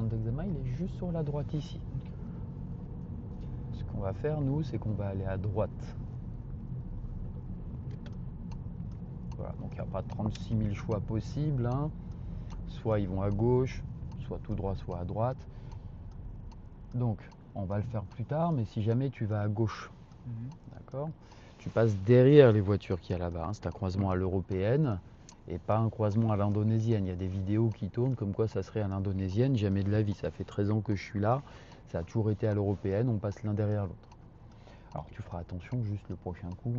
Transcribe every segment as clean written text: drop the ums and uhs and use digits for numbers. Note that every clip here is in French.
centre d'examen, il est juste sur la droite ici. Ce qu'on va faire, nous, c'est qu'on va aller à droite. Voilà, donc il n'y a pas 36 000 choix possibles, hein. Soit ils vont à gauche, soit tout droit, soit à droite. Donc, on va le faire plus tard, mais si jamais tu vas à gauche, d'accord, tu passes derrière les voitures qu'il y a là-bas, hein. C'est un croisement à l'européenne et pas un croisement à l'indonésienne. Il y a des vidéos qui tournent comme quoi ça serait à l'indonésienne, jamais de la vie. Ça fait 13 ans que je suis là, ça a toujours été à l'européenne, on passe l'un derrière l'autre. Alors tu feras attention, juste le prochain coup,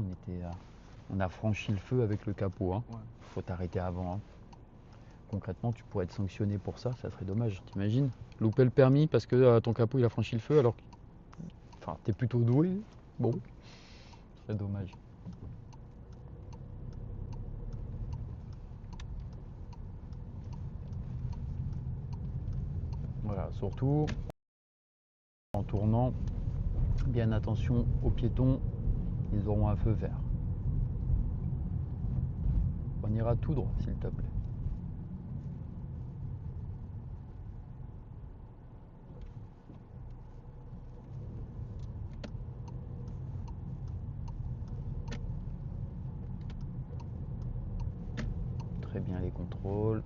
on a franchi le feu avec le capot, hein. Ouais. Faut t'arrêter avant, hein. Concrètement, tu pourrais être sanctionné pour ça serait dommage. T'imagines louper le permis parce que ton capot il a franchi le feu alors que t'es plutôt doué. Bon, ce serait dommage. Voilà, surtout en tournant, bien attention aux piétons, ils auront un feu vert. On ira tout droit, s'il te plaît. Très bien les contrôles.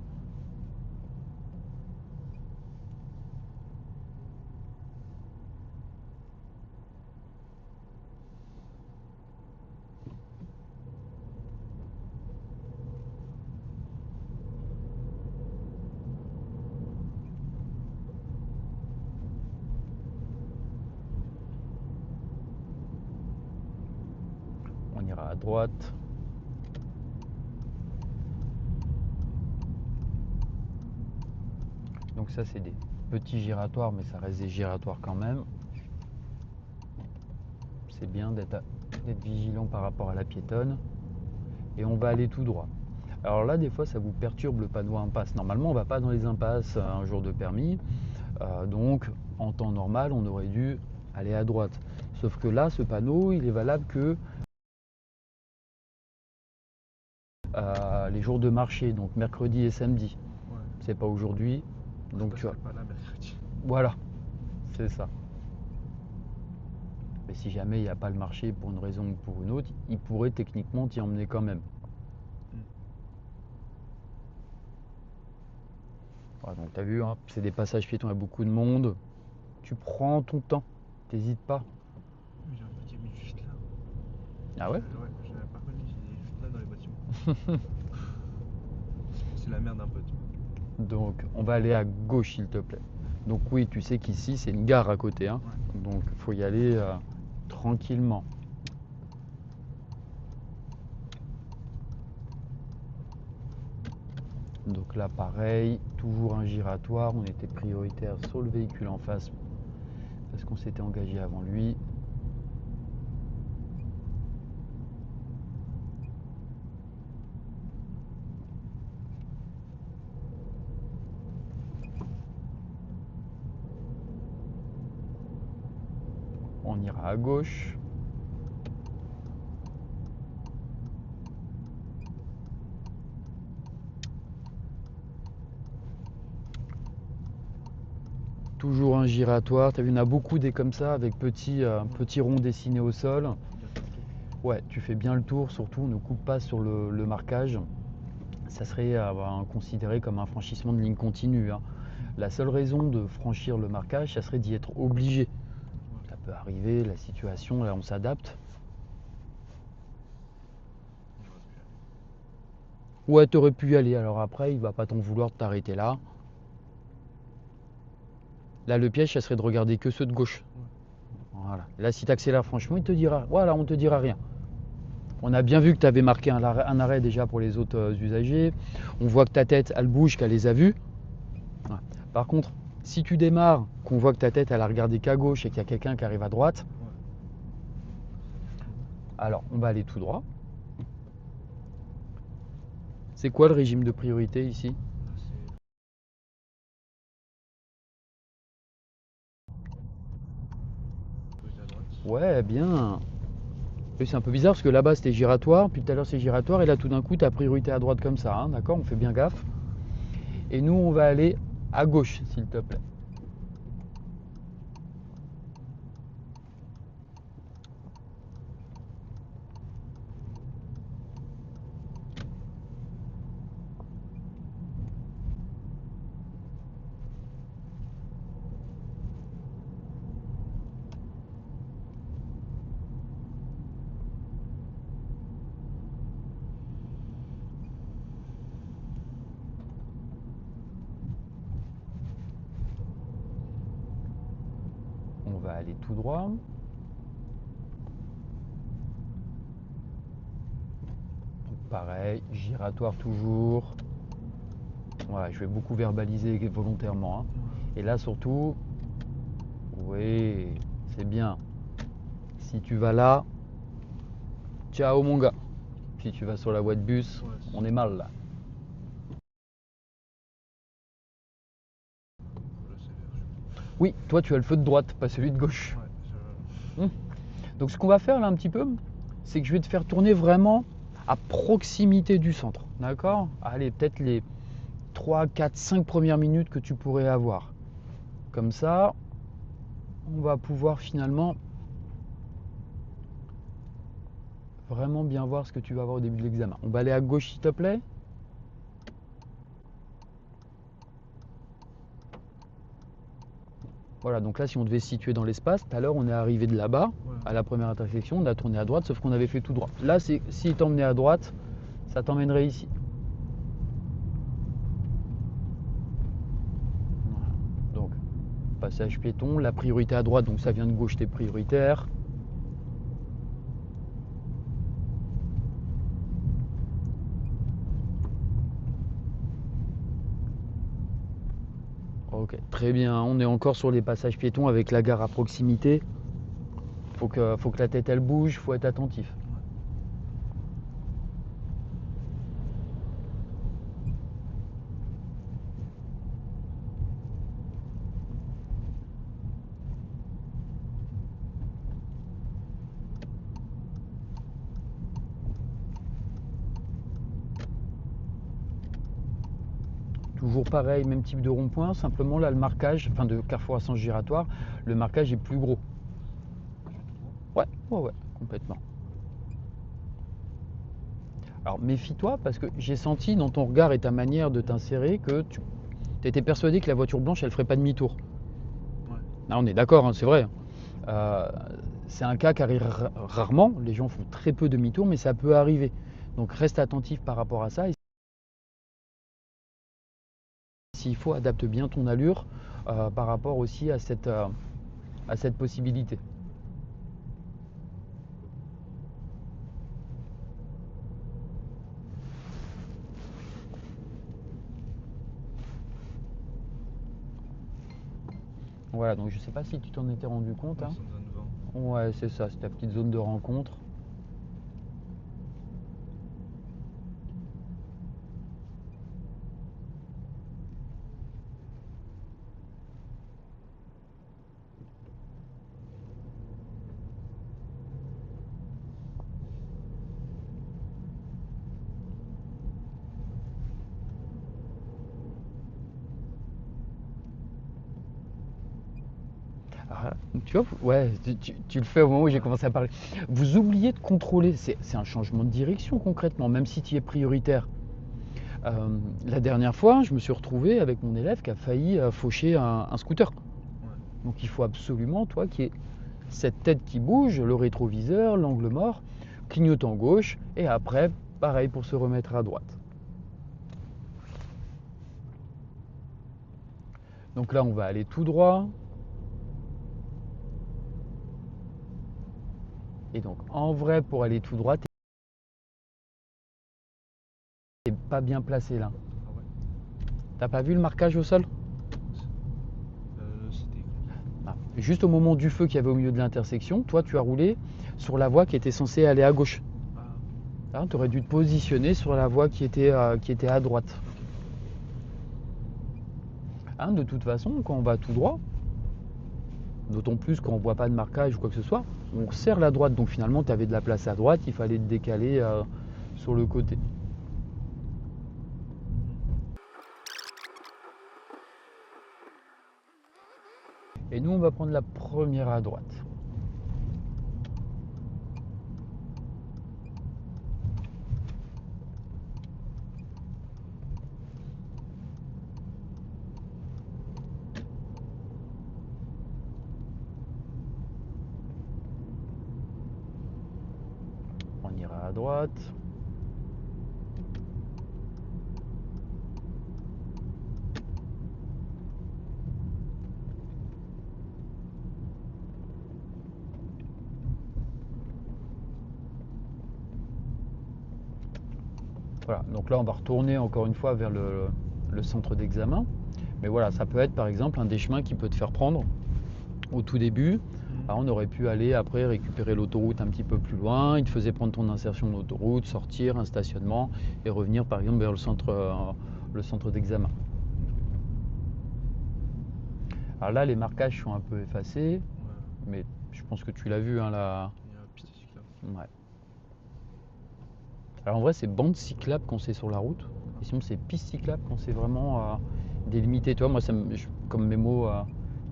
On ira à droite. Donc ça c'est des petits giratoires, mais ça reste des giratoires quand même. C'est bien d'être vigilant par rapport à la piétonne. Et on va aller tout droit. Alors là, des fois, ça vous perturbe le panneau impasse. Normalement, on ne va pas dans les impasses un jour de permis. Donc, en temps normal, on aurait dû aller à droite. Sauf que là, ce panneau, il est valable que les jours de marché, donc mercredi et samedi. Ouais. C'est pas aujourd'hui. Donc tu vois. Pas là mercredi. Voilà, c'est ça. Mais si jamais il n'y a pas le marché pour une raison ou pour une autre, il pourrait techniquement t'y emmener quand même. Voilà, donc tu as vu, hein, c'est des passages piétons, il y a beaucoup de monde. Tu prends ton temps, t'hésites pas. J'ai un petit mis juste là. Ah ouais? Ouais, je l'avais pas connu, il est juste là dans les bâtiments. C'est la merde un peu. Donc on va aller à gauche s'il te plaît. Donc oui, tu sais qu'ici c'est une gare à côté, hein. Ouais. Donc il faut y aller tranquillement. Donc là pareil, toujours un giratoire, on était prioritaire sur le véhicule en face parce qu'on s'était engagé avant lui. On ira à gauche. Toujours un giratoire, tu as vu, il y en a beaucoup des comme ça avec petits ronds dessinés au sol. Ouais, tu fais bien le tour, surtout ne coupe pas sur le marquage. Ça serait considéré comme un franchissement de ligne continue, hein. La seule raison de franchir le marquage, ça serait d'y être obligé. Ça peut arriver, la situation, là on s'adapte. Ouais, t'aurais pu y aller, alors après il va pas t'en vouloir de t'arrêter là. Là le piège, ça serait de regarder que ceux de gauche. Voilà. Là si tu accélères franchement, il te dira, voilà, on te dira rien. On a bien vu que tu avais marqué un arrêt déjà pour les autres usagers. On voit que ta tête, elle bouge, qu'elle les a vus. Ouais. Par contre, si tu démarres, qu'on voit que ta tête, elle a regardé qu'à gauche et qu'il y a quelqu'un qui arrive à droite, alors on va aller tout droit. C'est quoi le régime de priorité ici? Ouais, bien. C'est un peu bizarre parce que là-bas c'était giratoire, puis tout à l'heure c'est giratoire, et là tout d'un coup tu as priorité à droite comme ça, hein, d'accord? On fait bien gaffe. Et nous on va aller à gauche, s'il te plaît. va aller tout droit. Pareil, giratoire toujours. Voilà, je vais beaucoup verbaliser volontairement, hein. Et là surtout, oui, c'est bien. Si tu vas là, ciao mon gars. Si tu vas sur la voie de bus, Ouais, on est mal là. Là, c'est vert. Oui, toi tu as le feu de droite, pas celui de gauche. Ouais, Donc ce qu'on va faire là un petit peu, c'est que je vais te faire tourner vraiment à proximité du centre. D'accord? Allez, peut-être les 3, 4, 5 premières minutes que tu pourrais avoir. Comme ça, on va pouvoir finalement vraiment bien voir ce que tu vas avoir au début de l'examen. On va aller à gauche s'il te plaît. Voilà, donc là si on devait se situer dans l'espace, tout à l'heure on est arrivé de là-bas, ouais. à la première intersection, on a tourné à droite, sauf qu'on avait fait tout droit. Là, s'il t'emmenait à droite, ça t'emmènerait ici. Voilà. Donc, passage piéton, la priorité à droite, donc ça vient de gauche, t'es prioritaire. Ok, très bien, on est encore sur les passages piétons avec la gare à proximité. Faut que la tête elle bouge, faut être attentif. Toujours pareil, même type de rond-point, simplement là le marquage, enfin de carrefour à sens giratoire, le marquage est plus gros. Ouais, complètement. Alors méfie-toi parce que j'ai senti dans ton regard et ta manière de t'insérer que tu étais persuadé que la voiture blanche elle ferait pas demi-tour. Ouais. Là on est d'accord, hein, c'est vrai. C'est un cas qui arrive rarement, les gens font très peu demi-tour, mais ça peut arriver. Donc reste attentif par rapport à ça. Et s'il faut, adapte bien ton allure par rapport aussi à cette possibilité. Voilà, donc je sais pas si tu t'en étais rendu compte, Ouais, hein. c'est une zone 20. Ouais, c'est ça, c'est ta petite zone de rencontre. Ah, tu vois, ouais, tu le fais au moment où j'ai commencé à parler. Vous oubliez de contrôler, c'est un changement de direction concrètement, même si tu es prioritaire. La dernière fois, je me suis retrouvé avec mon élève qui a failli faucher un scooter. Ouais. Donc il faut absolument, toi, qu'il y ait cette tête qui bouge, le rétroviseur, l'angle mort, clignotant gauche, et après, pareil pour se remettre à droite. Donc là, on va aller tout droit. Et donc, en vrai, pour aller tout droit, t'es pas bien placé là. Ah ouais. T'as pas vu le marquage au sol? C'était écrit. Ah. Juste au moment du feu qu'il y avait au milieu de l'intersection, toi, tu as roulé sur la voie qui était censée aller à gauche. Ah, Tu aurais dû te positionner sur la voie qui était à droite. Hein, de toute façon, quand on va tout droit, d'autant plus quand on ne voit pas de marquage ou quoi que ce soit, on serre la droite. Donc finalement, tu avais de la place à droite, il fallait te décaler sur le côté. Et nous, on va prendre la première à droite. On ira à droite. Voilà, donc là on va retourner encore une fois vers le centre d'examen. Mais voilà, ça peut être par exemple un des chemins qui peut te faire prendre au tout début. Alors, on aurait pu aller après récupérer l'autoroute un petit peu plus loin. Il te faisait prendre ton insertion d'autoroute, sortir, un stationnement et revenir par exemple vers le centre d'examen. Alors là, les marquages sont un peu effacés, Ouais. mais je pense que tu l'as vu hein, là. Il y a piste cyclable. Ouais. Alors en vrai, c'est bande cyclable quand c'est sur la route. Et sinon, c'est piste cyclable quand c'est vraiment délimité. Tu vois, moi, comme mes mots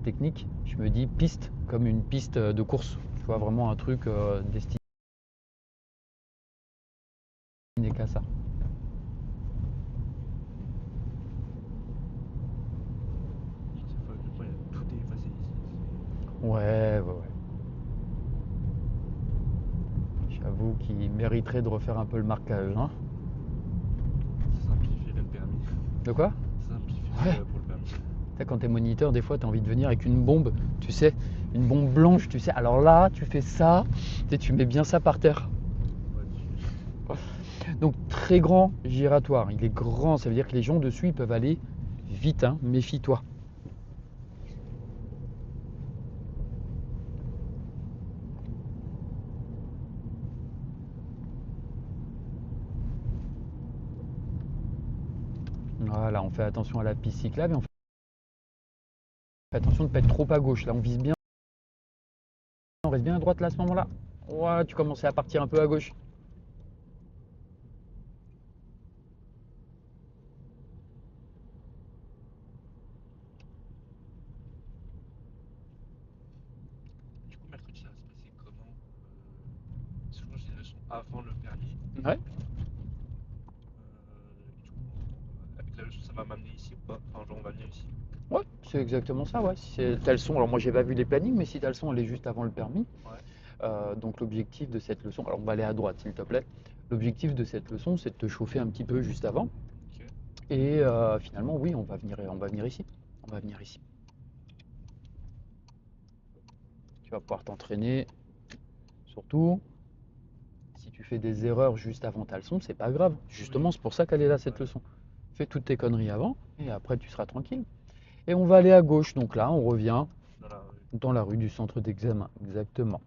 techniques, je me dis piste comme une piste de course. Tu vois, vraiment un truc destiné qu'à ça. Cette fois, le point, tout est effacé ici. Ouais, ouais, ouais. J'avoue qu'il mériterait de refaire un peu le marquage. Hein. Ça simplifierait le permis. De quoi? Ça simplifierait Ouais. pour le permis. Tu sais, quand t'es moniteur, des fois, t'as envie de venir avec une bombe, tu sais, une bombe blanche, tu sais. Alors là, tu fais ça, tu sais, tu mets bien ça par terre. Ouais, Donc très grand giratoire, il est grand, ça veut dire que les gens dessus ils peuvent aller vite, hein, méfie-toi. Voilà, on fait attention à la piste cyclable et on fait attention de ne pas être trop à gauche. Là on vise bien, on reste bien à droite là à ce moment-là. Ouais, tu commençais à partir un peu à gauche. du coup, mercredi, ça va se passer comment? Souvent, j'ai des leçons avant le permis. Ouais, Du coup, avec la leçon, ça va m'amener ici ou pas? Enfin, genre, on va venir ici. ouais, c'est exactement ça, ouais. Si t'as le son, alors moi j'ai pas vu les plannings, mais si t'as le son, elle est juste avant le permis. Ouais. Donc l'objectif de cette leçon, alors on va aller à droite s'il te plaît. L'objectif de cette leçon, c'est de te chauffer un petit peu juste avant. Ok. Et finalement, oui, on va venir ici. On va venir ici. Tu vas pouvoir t'entraîner. Surtout, si tu fais des erreurs juste avant ta leçon, c'est pas grave. Justement, Oui. c'est pour ça qu'elle est là, cette Ouais. leçon. Fais toutes tes conneries avant, et après tu seras tranquille. Et on va aller à gauche. Donc là, on revient Dans la rue. dans la rue du centre d'examen. Exactement.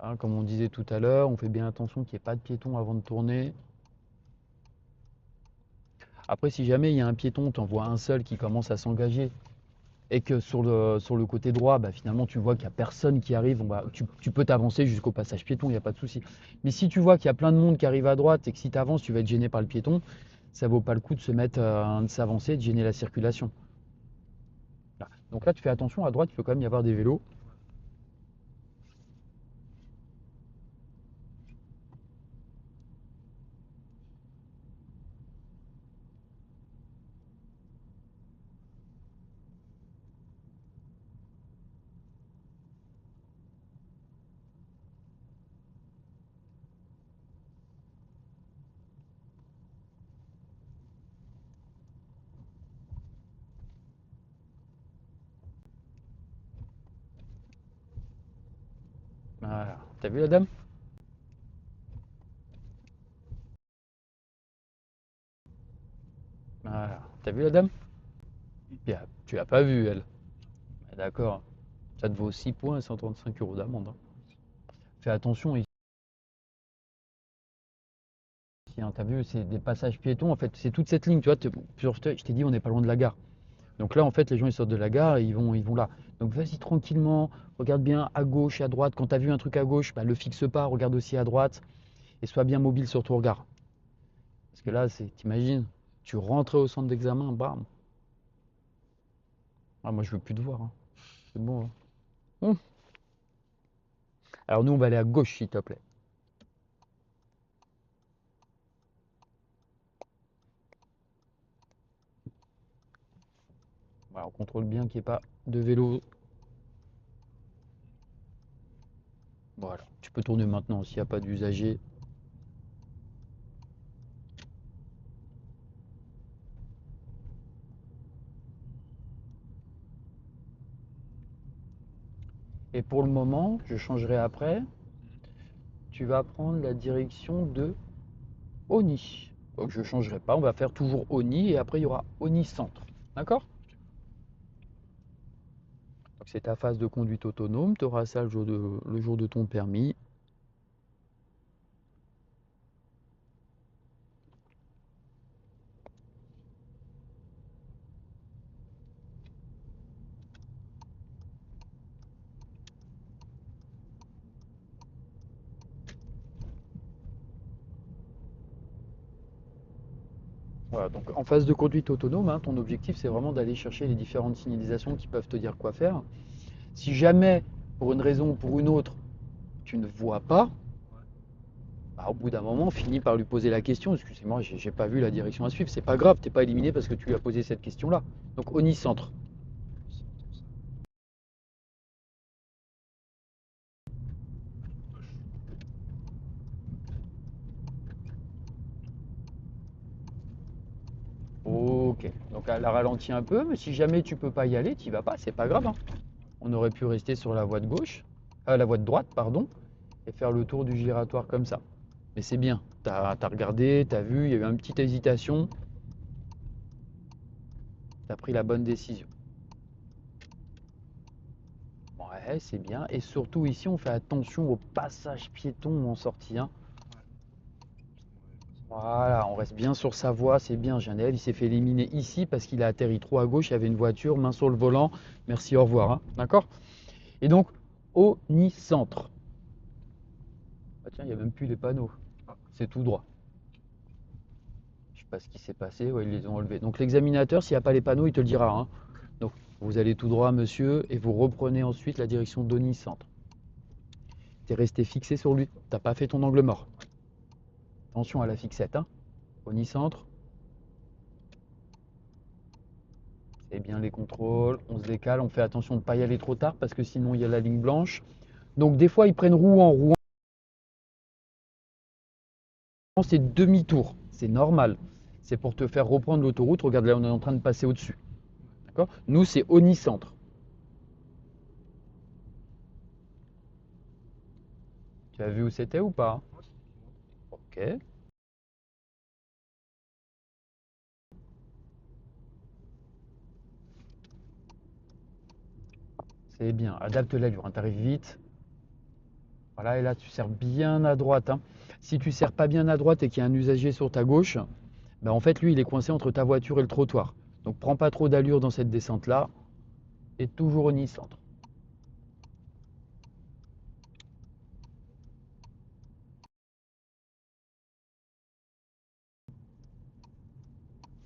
Hein, comme on disait tout à l'heure, on fait bien attention qu'il n'y ait pas de piéton avant de tourner. Après, si jamais il y a un piéton, tu en vois un seul qui commence à s'engager et que sur le côté droit, bah, finalement, tu vois qu'il n'y a personne qui arrive, tu peux t'avancer jusqu'au passage piéton, il n'y a pas de souci. Mais si tu vois qu'il y a plein de monde qui arrive à droite et que si tu avances, tu vas être gêné par le piéton, ça vaut pas le coup de se mettre, de s'avancer, de gêner la circulation. Là. Donc là, tu fais attention, à droite, il peut quand même y avoir des vélos. Ouais. Voilà. T'as vu la dame? Voilà. T'as vu la dame? Tu l'as pas vue, elle. Ah, d'accord. Ça te vaut 6 points et 135 euros d'amende. Hein. Fais attention ici. Hein. T'as vu, c'est des passages piétons. En fait, c'est toute cette ligne. Tu vois, je t'ai dit, on n'est pas loin de la gare. Donc là, en fait, les gens ils sortent de la gare et ils vont là. Donc vas-y tranquillement, regarde bien à gauche et à droite. Quand tu as vu un truc à gauche, bah, le fixe pas, regarde aussi à droite et sois bien mobile sur ton regard. Parce que là, t'imagines, tu rentres au centre d'examen, bam. Ah, moi, je veux plus te voir. Hein. C'est bon. Hein. Hum. Alors nous, on va aller à gauche, s'il te plaît. Voilà, on contrôle bien qu'il n'y ait pas de vélo. Voilà, tu peux tourner maintenant s'il n'y a pas d'usager. Et pour le moment, je changerai après. Mhm. Tu vas prendre la direction de Oni. Donc je ne changerai pas, on va faire toujours Oni et après il y aura Oni centre. D'accord? Donc c'est ta phase de conduite autonome, tu auras ça le jour de ton permis. Voilà, donc en phase de conduite autonome, hein, ton objectif c'est vraiment d'aller chercher les différentes signalisations qui peuvent te dire quoi faire. Si jamais, pour une raison ou pour une autre, tu ne vois pas, Ouais. bah, au bout d'un moment, finis par lui poser la question. Excusez-moi, j'ai pas vu la direction à suivre. C'est pas grave, t'es pas éliminé parce que tu lui as posé cette question-là. Donc Oni centre. Centre, ça. Gauche. Ok. Donc elle a ralenti un peu, mais si jamais tu peux pas y aller, tu vas pas, c'est pas grave, hein. On aurait pu rester sur la voie de gauche, la voie de droite, pardon, et faire le tour du giratoire comme ça. Mais c'est bien. T'as regardé, t'as vu, il y a eu une petite hésitation. T'as pris la bonne décision. Ouais, c'est bien. Et surtout ici, on fait attention au passage piéton en sortie, hein. Ouais. Parce qu'on avait pas ça. Voilà, on reste bien sur sa voie, c'est bien. J'ai un élève, il s'est fait éliminer ici parce qu'il a atterri trop à gauche, il y avait une voiture, main sur le volant. Merci, au revoir, hein. D'accord? Et donc, Oni-centre. Ah tiens, il n'y a même plus les panneaux. Ah, C'est tout droit. Je sais pas ce qui s'est passé, ouais, ils les ont enlevés. Donc l'examinateur, s'il n'y a pas les panneaux, il te le dira, hein. ok. Donc, vous allez tout droit, monsieur, et vous reprenez ensuite la direction d'Oni-centre. Tu es resté fixé sur lui, t'as pas fait ton angle mort. Attention à la fixette, hein. Oni-centre. C'est bien les contrôles, on se décale, on fait attention de ne pas y aller trop tard parce que sinon il y a la ligne blanche. Donc des fois ils prennent roue en roue, c'est demi-tour, c'est normal. C'est pour te faire reprendre l'autoroute, regarde là on est en train de passer au-dessus. Ouais. D'accord? Nous c'est Oni-centre. Tu as vu où c'était ou pas? Ouais, c'est tout droit. Ok, c'est bien, adapte l'allure, hein, t'arrives vite. Voilà, et là tu serres bien à droite, hein. Si tu serres pas bien à droite et qu'il y a un usager sur ta gauche, ben en fait lui il est coincé entre ta voiture et le trottoir. Donc prends pas trop d'allure dans cette descente là et toujours Oni-centre.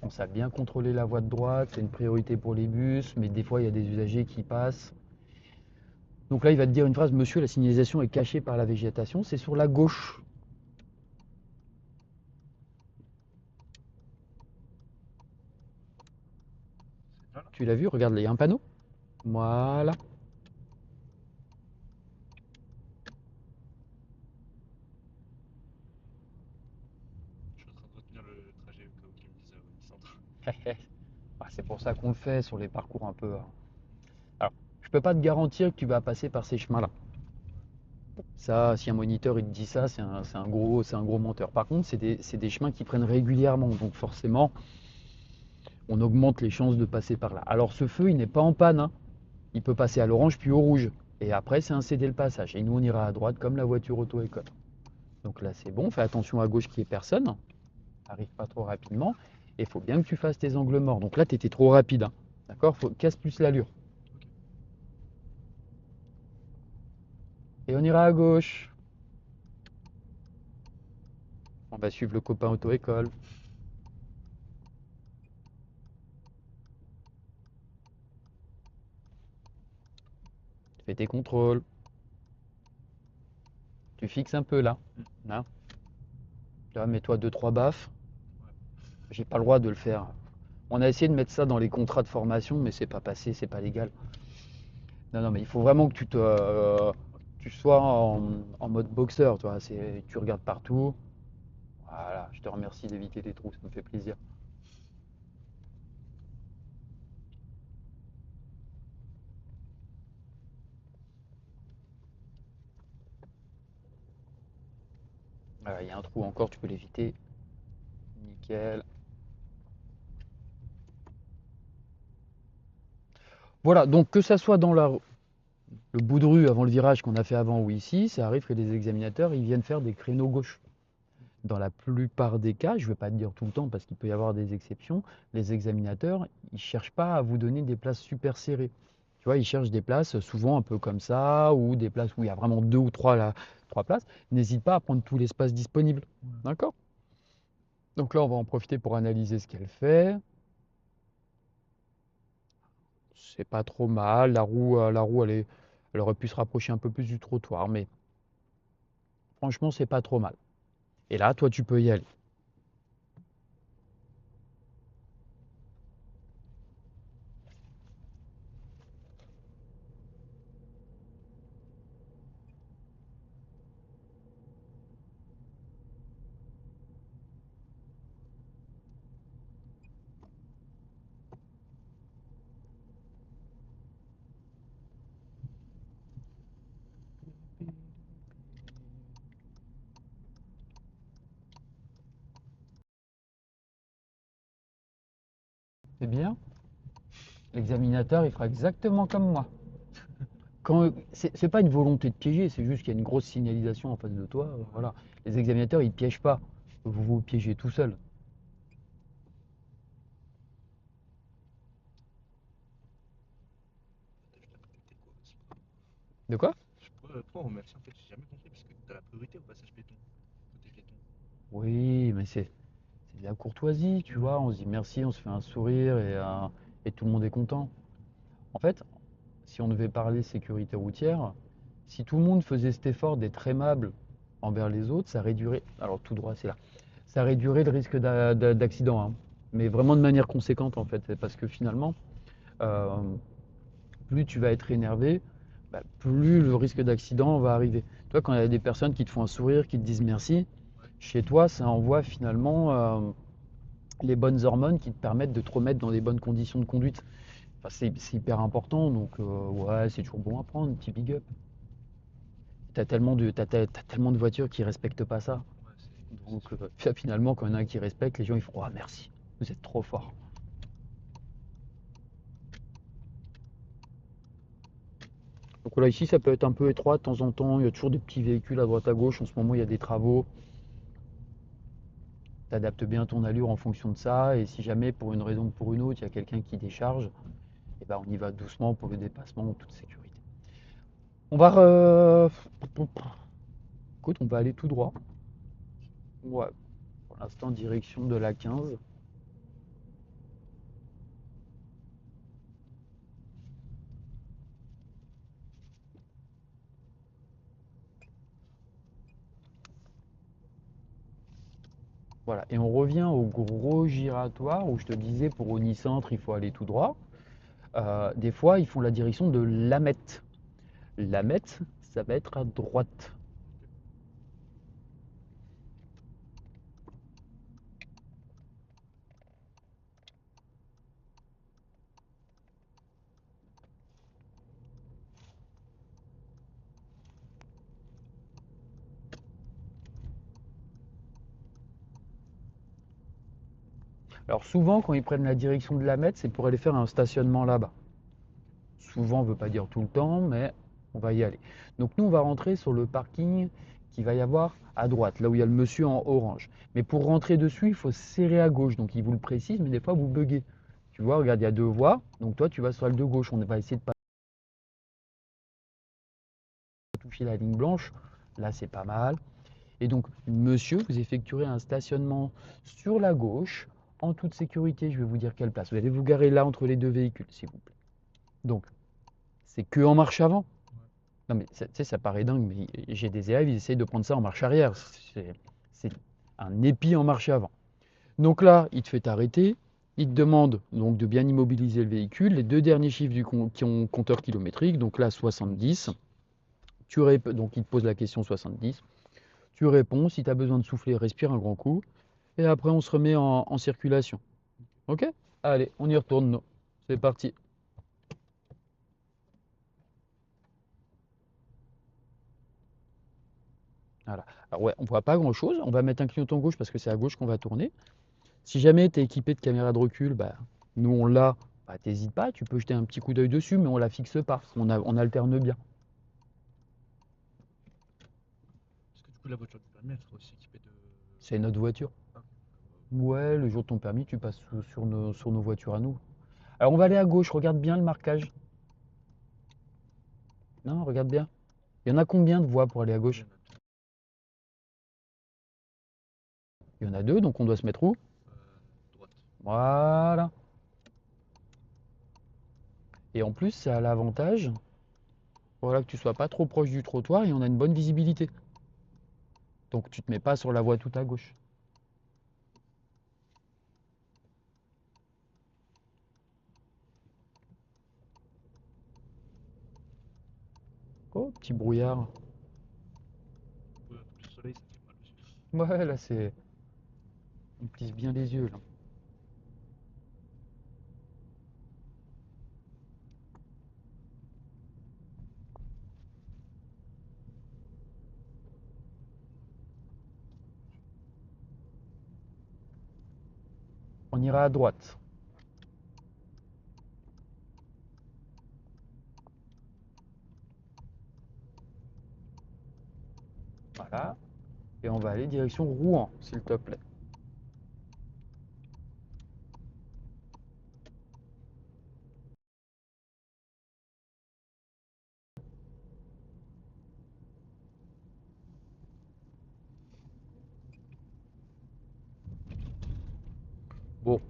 Pense à bien contrôler la voie de droite, c'est une priorité pour les bus, mais des fois il y a des usagers qui passent. Donc là il va te dire une phrase, monsieur, la signalisation est cachée par la végétation, c'est sur la gauche. C'est là, là? Tu l'as vu, regarde là, il y a un panneau. Voilà. Je suis en train de retenir le trajet au cas où tu me disais au centre. Ah, c'est pour ça qu'on le fait sur les parcours un peu, hein. Alors, je peux pas te garantir que tu vas passer par ces chemins-là. Ouais. Ça, si un moniteur il te dit ça, c'est un gros menteur. Par contre, c'est des chemins qui prennent régulièrement, donc forcément, on augmente les chances de passer par là. Alors ce feu, il n'est pas en panne, hein. Il peut passer à l'orange puis au rouge. Et après, c'est un céder le passage. Et nous, on ira à droite comme la voiture auto-école. Donc là, c'est bon. Fais attention à gauche qu'il n'y ait personne. Arrive pas trop rapidement. Et il faut bien que tu fasses tes angles morts. Donc là, tu étais trop rapide, hein. D'accord? Casse plus l'allure. Ok. Et on ira à gauche. On va suivre le copain auto-école. Tu fais tes contrôles. Tu fixes un peu là. Mm. Là. Là, mets-toi deux trois baffes. Ouais. J'ai pas le droit de le faire. On a essayé de mettre ça dans les contrats de formation, mais c'est pas passé, c'est pas légal. Non, non, mais il faut vraiment que tu sois en mode boxeur, toi. Tu regardes partout. Voilà, je te remercie d'éviter les trous, ça me fait plaisir. Voilà, il y a un trou encore, tu peux l'éviter. Nickel. Voilà, donc que ça soit dans le bout de rue avant le virage qu'on a fait avant ou ici, ça arrive que les examinateurs ils viennent faire des créneaux gauche. Dans la plupart des cas, je ne vais pas te dire tout le temps parce qu'il peut y avoir des exceptions, les examinateurs, ils ne cherchent pas à vous donner des places super serrées. Tu vois, ils cherchent des places souvent un peu comme ça, ou des places où il y a vraiment deux ou trois places. N'hésite pas à prendre tout l'espace disponible. D'accord? Donc là, on va en profiter pour analyser ce qu'elle fait. C'est pas trop mal. La roue, elle aurait pu se rapprocher un peu plus du trottoir, mais franchement, c'est pas trop mal. Et là, toi, tu peux y aller. C'est bien. L'examinateur, il fera exactement comme moi. C'est pas une volonté de piéger, c'est juste qu'il y a une grosse signalisation en face de toi. Voilà. Les examinateurs, ils piègent pas. Vous vous piégez tout seul. De quoi? Je sais pas, toi en remercie en fait, j'ai jamais compris parce que t'as la priorité au passage piéton, côté piéton. Oui, mais c'est de la courtoisie, tu vois. On se dit merci, on se fait un sourire et tout le monde est content. En fait, si on devait parler sécurité routière, si tout le monde faisait cet effort d'être aimable envers les autres, ça réduirait. Alors tout droit, c'est là. Ça réduirait le risque d'accident, hein. Mais vraiment de manière conséquente en fait, parce que finalement, euh, plus tu vas être énervé, bah, plus le risque d'accident va arriver. Toi, quand il y a des personnes qui te font un sourire, qui te disent merci, Ouais. chez toi, ça envoie finalement les bonnes hormones qui te permettent de te remettre dans des bonnes conditions de conduite. Enfin, c'est hyper important, donc ouais, c'est toujours bon à prendre, un petit big up. T'as tellement de voitures qui respectent pas ça. Ouais, c'est Donc sûr. finalement, quand il y en a un qui respecte, les gens ils font oh merci, vous êtes trop fort. Donc voilà, ici ça peut être un peu étroit de temps en temps, il y a toujours des petits véhicules à droite à gauche, en ce moment il y a des travaux. Tu adaptes bien ton allure en fonction de ça, et si jamais pour une raison ou pour une autre, il y a quelqu'un qui décharge, et ben on y va doucement pour le dépassement en toute sécurité. On va écoute, on va aller tout droit. Ouais, pour l'instant direction de la 15. Voilà, et on revient au gros giratoire où je te disais pour Unicentre il faut aller tout droit. Des fois ils font la direction de Lamette. Lamette, ça va être à droite. Ok. Alors souvent quand ils prennent la direction de Lamette, c'est pour aller faire un stationnement là-bas. Souvent, ne veut pas dire tout le temps, mais on va y aller. Donc nous, on va rentrer sur le parking qui va y avoir à droite, là où il y a le monsieur en orange. Mais pour rentrer dessus, il faut serrer à gauche. Donc il vous le précise, mais des fois, vous buguez. Tu vois, regarde, il y a deux voies. Donc toi, tu vas sur la de gauche. On va essayer de pas toucher la ligne blanche. Là, c'est pas mal. Et donc, monsieur, vous effectuerez un stationnement sur la gauche. En toute sécurité, je vais vous dire quelle place. Vous allez vous garer là entre les deux véhicules, s'il vous plaît. Donc, c'est que en marche avant. Ouais. Non, mais tu sais, ça paraît dingue, mais j'ai des élèves, ils essayent de prendre ça en marche arrière. C'est un épi en marche avant. Donc là, il te fait arrêter. Il te demande donc de bien immobiliser le véhicule. Les deux derniers chiffres qui ont compteur kilométrique, donc là 70. Donc il te pose la question 70. Tu réponds. Si tu as besoin de souffler, respire un grand coup. Et après, on se remet en circulation. Ok. Ok? Allez, on y retourne. Nous. C'est parti. Voilà. Alors ouais, on voit pas grand-chose. On va mettre un clignotant gauche parce que c'est à gauche qu'on va tourner. Si jamais tu es équipé de caméra de recul, bah, nous on l'a, bah, t'hésites pas, tu peux jeter un petit coup d'œil dessus, mais on la fixe pas, on alterne bien. Parce que du coup, la voiture du permis, elle sera aussi équipée de. C'est notre voiture. Ah, ok. Ouais, le jour de ton permis, tu passes sur nos voitures à nous. Alors on va aller à gauche, regarde bien le marquage. Non, regarde bien. Il y en a combien de voies pour aller à Il y en gauche? a deux. Il y en a deux, donc on doit se mettre où? Droite. Voilà. Et en plus, ça a l'avantage, voilà, que tu sois pas trop proche du trottoir et on a une bonne visibilité. Donc tu te mets pas sur la voie tout à gauche. Oh, petit brouillard. Ouais, en plus, le soleil, ça fait mal aussi. Ouais, là c'est. On plisse bien les yeux là. On ira à droite. Voilà. Et on va aller direction Rouen, s'il te plaît. Bon,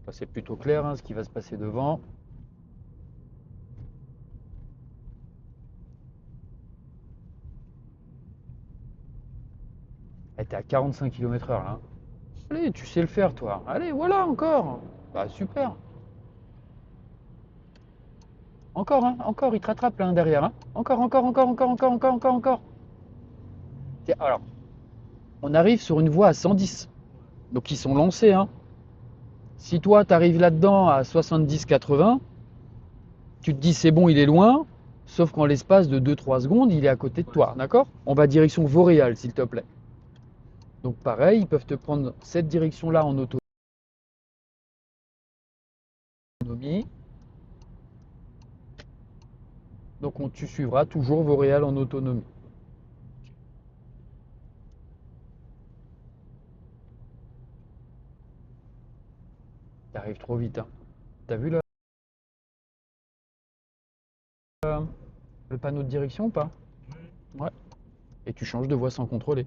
ça c'est plutôt clair hein, ce qui va se passer devant. Eh, t'es à 45 km/h là, hein. Allez, tu sais le faire toi. Allez, voilà encore. Bah super. Encore, hein, encore, il te rattrape là hein, derrière. Hein. Encore, encore, encore, encore, encore, encore, encore, encore. Tiens, alors, on arrive sur une voie à 110. Ouais. Donc ils sont lancés. Hein. Si toi, tu arrives là-dedans à 70-80, tu te dis c'est bon, il est loin. Sauf qu'en l'espace de 2-3 secondes, il est à côté de Ouais, toi. D'accord? On va direction Vauréal, s'il te plaît. Donc pareil, ils peuvent te prendre cette direction-là en autonomie. Donc tu suivras toujours Vauréal en autonomie. Tu arrives trop vite. Hein. T'as vu le panneau de direction ou pas? ouais. Ouais. Et tu changes de voie sans contrôler.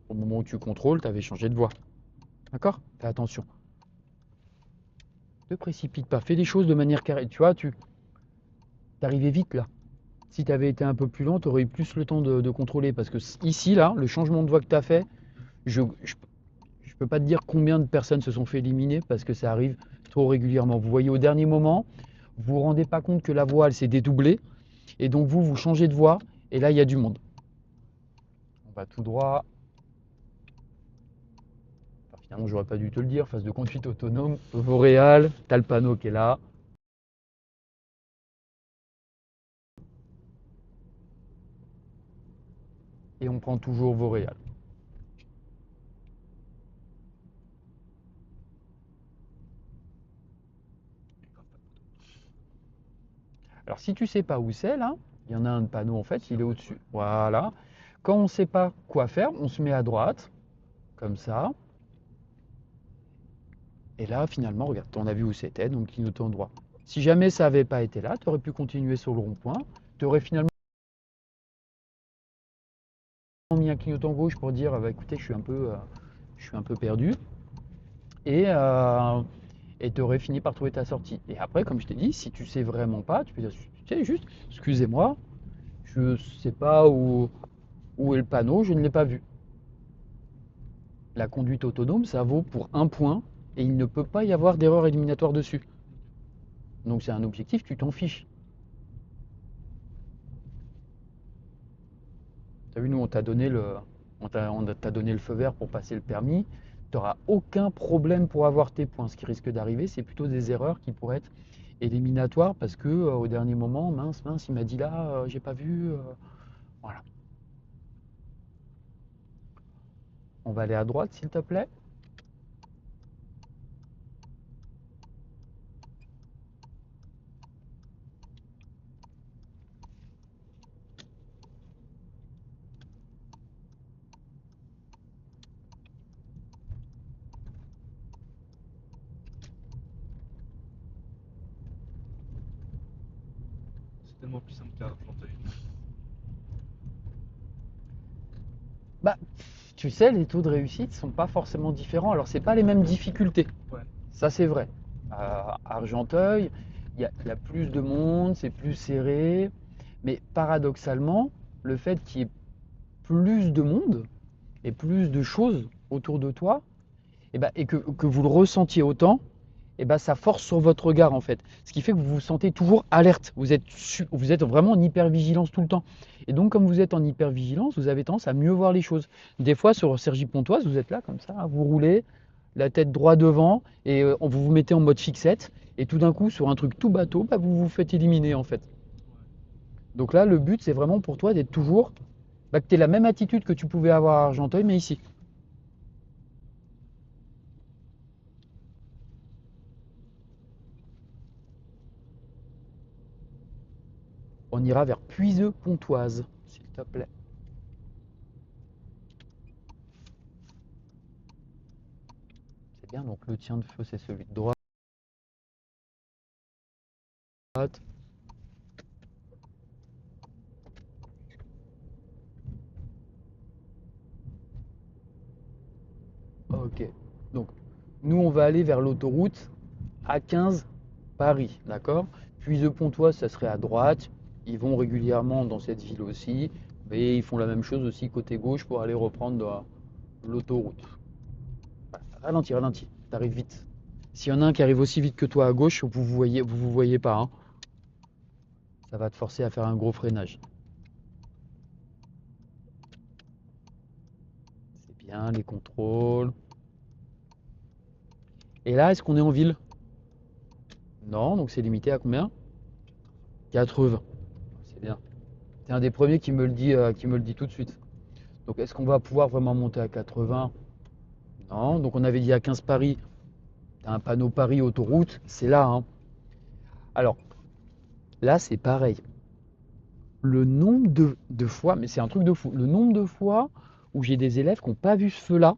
Au moment où tu contrôles, tu avais changé de voie. D'accord? Fais attention. Ne te précipite pas. Fais les choses de manière carrée. Tu vois, tu arrivais vite là. Si tu avais été un peu plus lent, tu aurais eu plus le temps de contrôler. Parce que ici, là, le changement de voie que tu as fait, je peux pas te dire combien de personnes se sont fait éliminer parce que ça arrive trop régulièrement. Vous voyez au dernier moment, vous vous rendez pas compte que la voie, elle s'est dédoublée. Et donc vous changez de voie. Et là, il y a du monde. On va tout droit. Enfin, finalement, j'aurais pas dû te le dire. Phase de conduite autonome, Vauréal, t'as le panneau qui est là. Et on prend toujours Vauréal. Et grave, pas de poteau. Alors si tu sais pas où c'est là, il y en a un panneau en fait, Ici, il est en fait, au-dessus. ouais. Voilà. Quand on ne sait pas quoi faire, on se met à droite, comme ça. Et là, finalement, regarde, on a vu où c'était, donc clignotant droit. Si jamais ça n'avait pas été là, tu aurais pu continuer sur le rond-point. Tu aurais finalement mis un clignotant gauche pour dire bah, écoutez, je suis un peu perdu. Et tu aurais fini par trouver ta sortie. Et après, comme je t'ai dit, si tu sais vraiment pas, tu peux dire tu sais, juste, excusez-moi, je ne sais pas où est le panneau, je ne l'ai pas vu. La conduite autonome, ça vaut pour un point et il ne peut pas y avoir d'erreur éliminatoire dessus. Ok. Donc c'est un objectif, tu t'en fiches. Tu as vu, nous, on t'a donné le feu vert pour passer le permis. Tu n'auras aucun problème pour avoir tes points. Ce qui risque d'arriver, c'est plutôt des erreurs qui pourraient être éliminatoires parce que au dernier moment, mince, mince, il m'a dit là, j'ai pas vu. Voilà. On va aller à droite, s'il te plaît. c'est tellement plus simple qu'à Argenteuil. Bah, tu sais, les taux de réussite sont pas forcément différents. Alors, c'est pas les mêmes difficultés. Ouais. Ça, c'est vrai. À Argenteuil, il y a plus de monde, c'est plus serré. Mais paradoxalement, le fait qu'il y ait plus de monde et plus de choses autour de toi, et que vous le ressentiez autant, ça force sur votre regard en fait. Ce qui fait que vous vous sentez toujours alerte. Vous êtes vraiment en hypervigilance tout le temps. Et donc, comme vous êtes en hypervigilance, vous avez tendance à mieux voir les choses. Des fois, sur Cergy-Pontoise, vous êtes là comme ça, vous roulez, la tête droit devant, et vous vous mettez en mode fixette. Et tout d'un coup, sur un truc tout bateau, vous vous faites éliminer en fait. Donc là, le but, c'est vraiment pour toi d'être toujours, que tu aies la même attitude que tu pouvais avoir à Argenteuil, mais ici. On ira vers Puiseux-Pontoise, s'il te plaît. C'est bien, donc le tien de feu, c'est celui de droite. Ok. Donc, nous, on va aller vers l'autoroute A15 Paris, d'accord? Puiseux-Pontoise, ça serait à droite. Ils vont régulièrement dans cette ville aussi. Mais ils font la même chose aussi côté gauche pour aller reprendre l'autoroute. Ralentis, ralentis. T'arrives vite. S'il y en a un qui arrive aussi vite que toi à gauche, vous voyez pas, hein. Ça va te forcer à faire un gros freinage. C'est bien, les contrôles. Et là, est-ce qu'on est en ville? Non, donc c'est limité à combien? 80. C'est bien. T'es un des premiers qui me le dit tout de suite. Donc est-ce qu'on va pouvoir vraiment monter à 80? Non. Donc on avait dit à 15 Paris. T'as un panneau Paris autoroute, c'est là, hein. Alors là, c'est pareil. Le nombre de fois, mais c'est un truc de fou, le nombre de fois où j'ai des élèves qui n'ont pas vu ce feu-là,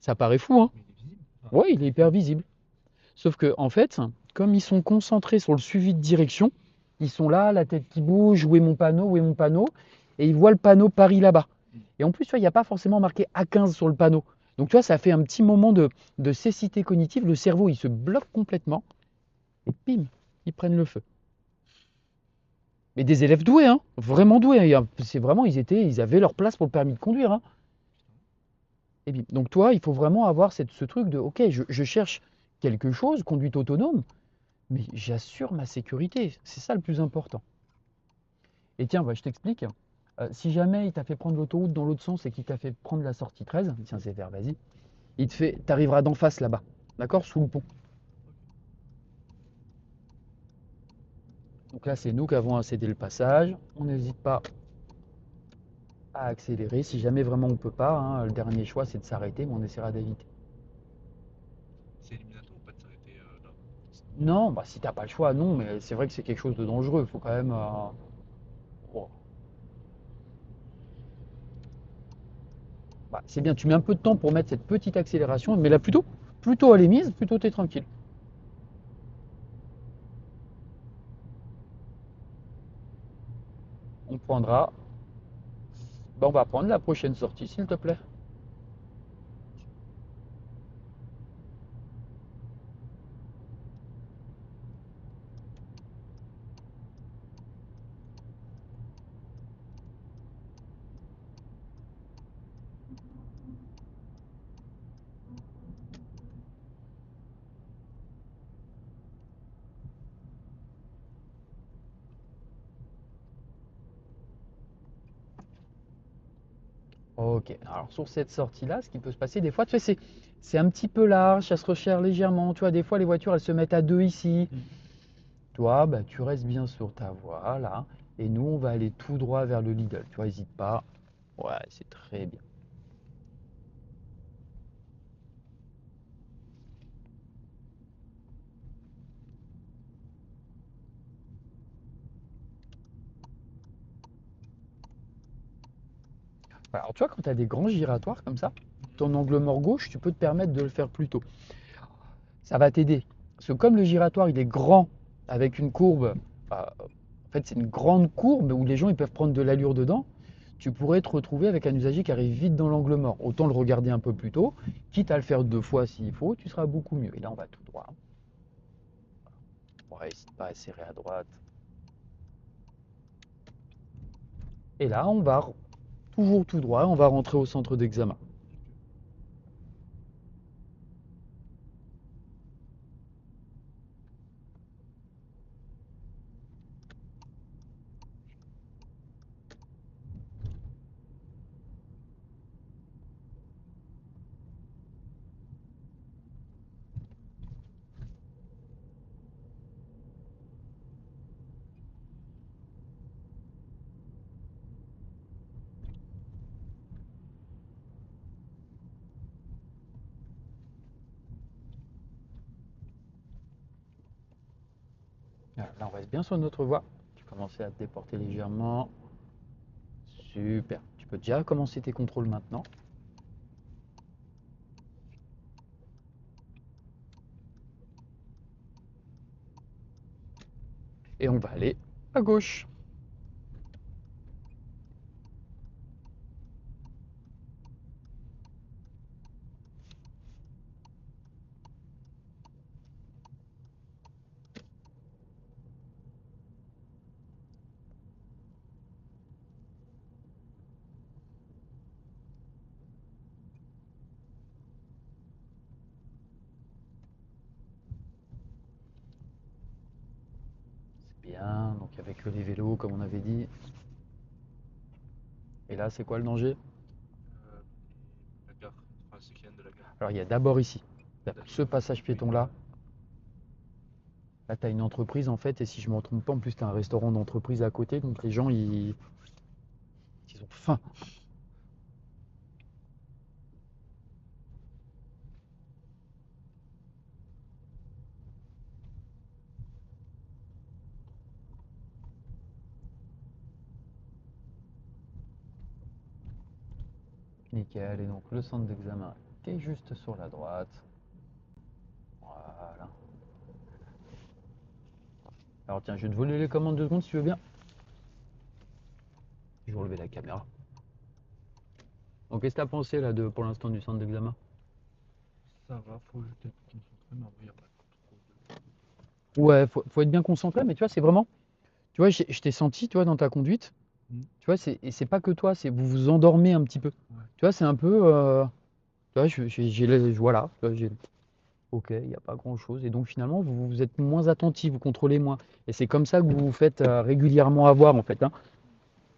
ça paraît fou, hein. Mais il est visible. Ouais, il est hyper visible. Sauf que, en fait, comme ils sont concentrés sur le suivi de direction, ils sont là, la tête qui bouge, où est mon panneau, où est mon panneau, et ils voient le panneau Paris là-bas. Et en plus, tu vois, il n'y a pas forcément marqué A15 sur le panneau. Donc, tu vois, ça fait un petit moment de cécité cognitive. Le cerveau, il se bloque complètement, et bim, ils prennent le feu. Mais des élèves doués, hein, vraiment doués. C'est vraiment, ils avaient leur place pour le permis de conduire, hein. Et bim. Donc, toi, il faut vraiment avoir ce truc de, ok, je cherche quelque chose, conduite autonome, mais j'assure ma sécurité. C'est ça le plus important. Et tiens, je t'explique. Si jamais il t'a fait prendre l'autoroute dans l'autre sens et qu'il t'a fait prendre la sortie 13, tiens, c'est vert, vas-y. T'arriveras d'en face là-bas, d'accord, sous le pont. Donc là, c'est nous qui avons à céder le passage. On n'hésite pas à accélérer. Si jamais vraiment on peut pas, hein, le dernier choix, c'est de s'arrêter, mais on essaiera d'éviter. C'est éliminatoire ou pas de s'arrêter là? Non, si t'as pas le choix, non, mais c'est vrai que c'est quelque chose de dangereux. Il faut quand même. Bon. C'est bien, tu mets un peu de temps pour mettre cette petite accélération, mais là plutôt elle est mise, plutôt t'es tranquille. On prendra. On va prendre la prochaine sortie, s'il te plaît. Ok, alors sur cette sortie-là, ce qui peut se passer des fois, tu sais, c'est un petit peu large, ça se resserre légèrement. Tu vois, des fois les voitures elles se mettent à deux ici. Toi, tu restes bien sur ta voie là, et nous on va aller tout droit vers le Lidl. Tu vois, n'hésite pas. Ouais, c'est très bien. Alors tu vois, quand tu as des grands giratoires comme ça, ton angle mort gauche, tu peux te permettre de le faire plus tôt. Ça va t'aider. Parce que comme le giratoire il est grand avec une courbe En fait, c'est une grande courbe où les gens ils peuvent prendre de l'allure dedans. Tu pourrais te retrouver avec un usager qui arrive vite dans l'angle mort. Autant le regarder un peu plus tôt, quitte à le faire 2 fois s'il faut, tu seras beaucoup mieux. Et là, on va tout droit. Ouais, n'hésite pas à serrer à droite. Et là, on va toujours tout droit, on va rentrer au centre d'examen. Voilà, là, on reste bien sur notre voie. Tu commences à te déporter légèrement. Super. Tu peux déjà commencer tes contrôles maintenant. Et on va aller à gauche. C'est bien. Donc avec les vélos, comme on avait dit. Et là, c'est quoi le danger? La gare, enfin ceux qui viennent de la gare. Alors, il y a d'abord ici, ce passage piéton-là. Là, tu as une entreprise en fait, et si je ne me trompe pas, en plus, tu as un restaurant d'entreprise à côté, donc les gens, ils ont faim. Nickel, et donc le centre d'examen qui est juste sur la droite. Voilà. Alors tiens, je vais te voler les commandes 2 secondes si tu veux bien. Je vais relever la caméra. Donc qu'est-ce que tu as pensé là pour l'instant du centre d'examen? Ça va, faut juste être concentré, mais après, il n'y a pas trop de. Ouais, faut être bien concentré, mais tu vois, c'est vraiment. Tu vois, je t'ai senti, tu vois, dans ta conduite. Tu vois, et c'est pas que toi, c'est vous vous endormez un petit peu. Ouais. Tu vois, c'est un peu. Tu vois, voilà. Tu vois, ok, il n'y a pas grand-chose. Et donc finalement, vous êtes moins attentif, vous contrôlez moins. Et c'est comme ça que vous vous faites régulièrement avoir, en fait, hein.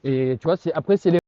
Et tu vois, après, c'est les